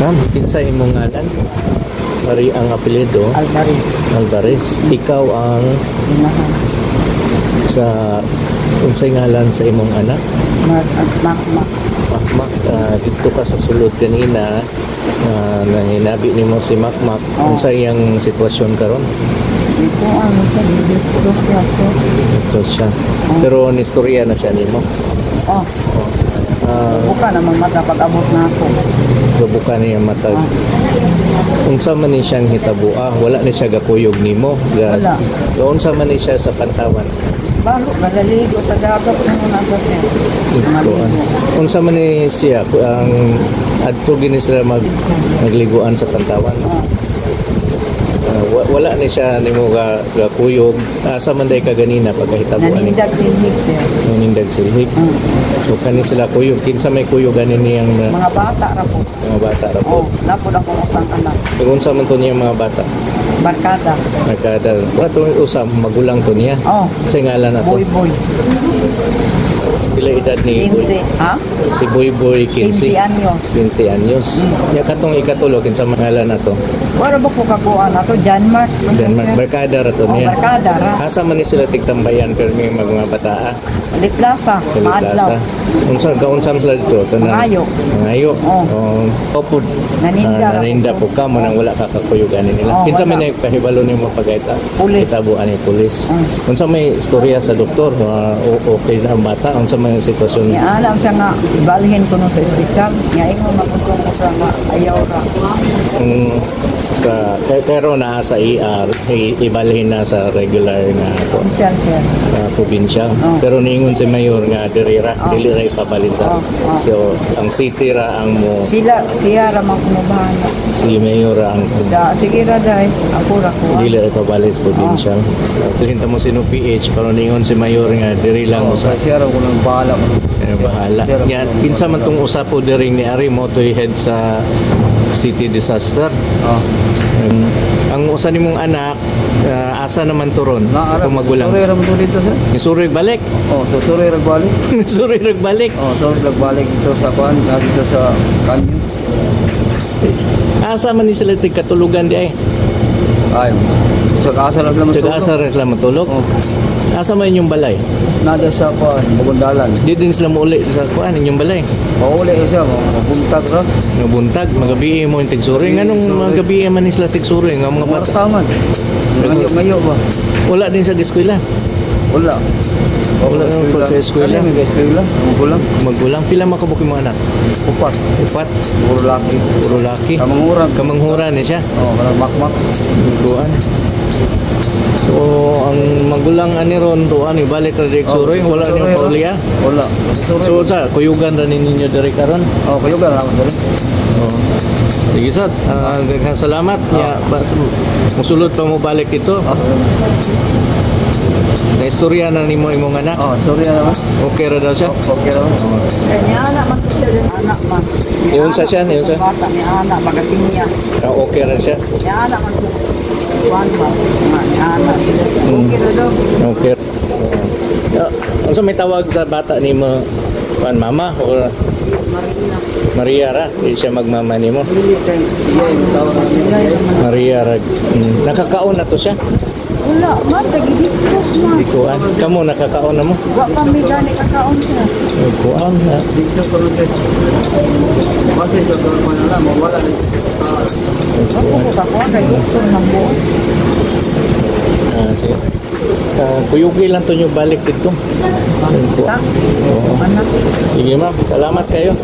Ma'am, kinsa imong ngalan? Ari ang apelyido? Alvarez. Alvarez. Ikaw ang Inahan. sa unsay ngalan sa imong anak? Makmak. Makmak. Dito ka sa sulod kanina. Nanginabi nimo si Makmak. Unsay ang sitwasyon karon? Ito ano sa dito siya so. Ito siya. Pero nistorya na siya nimo. Oh. Buka namang mata pag-abot na ako. Gabuka niya matag. Unsa man ni siyang hitabua, wala ni siya gakuyog nimo. Wala. Unsa man ni siya sa pantawan. Balo, nalaligo sa dagat nung nasa siya. Maligo. Unsa man ni siya ang adto gini sila nagliguan sa pantawan. Wala ni siya nimo gakuyog. Asa man day ka ganina pagkahitabuan ni. Nanindag silhig siya. Nanindag silhig. So kani sila kuyog, kinsa may kuyog ganin niyang mga bata ra po. Mga bata ra po. Napod ako usang anak. Unsa man to niya mga bata? Barkada. Barkada. Wato usam magulang to niya. Sa ngalan na to. Boy. Pila edad ni 15, ha? Si Boy 15 anyos. 15 anyos. Ya katong ikatulo kinsa ngalan na to? Wala ba ko kakuan ato Janmark. Janmark Barkada ra to niya. Barkada ra. Asa man ni sila tigtambayan pero may mga bataa. Di plaza. Maadlaw. Unsa kaunsam sila dito? Mangayo. Mangayo. Opod. Naninda po ka mo nang wala ka kakuyugan nila. Kinsa man ay pahibalo nimo pagaita? Kitabuan ni pulis. Unsa may istorya sa doktor? Okay na ang bata. Unsa may sitwasyon? Ya alam siya nga ibalhin ko no sa ospital. Ya ingon magutong ko sa nga ayaw ra. Pero naa sa ER, ibalhin na sa regular na probinsya. Pero niingon si Mayor nga dili ra ipabalin sa. So ang city ra ang mo. Siya ra man kumubahan. Si Mayor ra ang. Sige ra dai, ako ra ko. Dili ra ipabalin sa probinsya. Hinta mo sino PH pero niingon si Mayor nga dili lang mo sa. Siya ra ko nang bahala. Bahala. Yan kinsa man tong usapo diri ni Ari mo to head sa city disaster. Ang usa nimong anak asa naman turon kung magulang. Suri ra mo dito sir. Suroy balik. So suri ra balik. Suroy balik. Suri ra balik dito sa kuan, dito sa kanyo. Asa man ni sila tigkatulugan di ay? Ay. Sa asar sila matulog. Asa man yung balay? Nada sa kuan, Bugundalan. Di din sila muuli sa kuan yung balay. Mauli siya, mabuntag ra. Mabuntag, magabi mo yung tigsuroy. Nganong magabi man ni sila tigsuroy nga mga bata? Taman. Ngayo ba? Wala din sa eskwela. Wala nang pagka-eskwela. Magulang. Pila makabuk yung mga anak? Upat. Puro laki. Kamanghuran ni siya. Makmak. Kuan. So ang magulang ani ron tuan ibalik ra direk suroy wala niyo pauliya. Wala. So sa kuyugan ra ninyo diri karon? Kuyugan ra diri. Sige sad, daghang salamat. Ya, musulod pa mo balik dito. Na istorya na nimo imong anak? Istorya na. Okay ra daw siya? Okay ra. Kanya anak man siya anak man. Iyon sa siya, iyon sa. Bata ni anak magasinya. Okay ra siya. Ni anak man kuan ba? Ni anak. Okay ra daw. Okay. Unsa may tawag sa bata nimo? Kuan mama o Maria ra, di siya magmama nimo. Maria ra. Nakakaon na to siya? Wala, man, tagidikos man. Ikuan. Kamu nakakaon na mo? Wa pa may gani kakaon siya. Ikuan na. Di siya proses. Kasi ito ko na lang, mawala na. Ako ko kakuan kay doktor ng buo. Sige. Kuyugi lang to nyo balik dito. Anak. Sige ma'am, salamat kayo.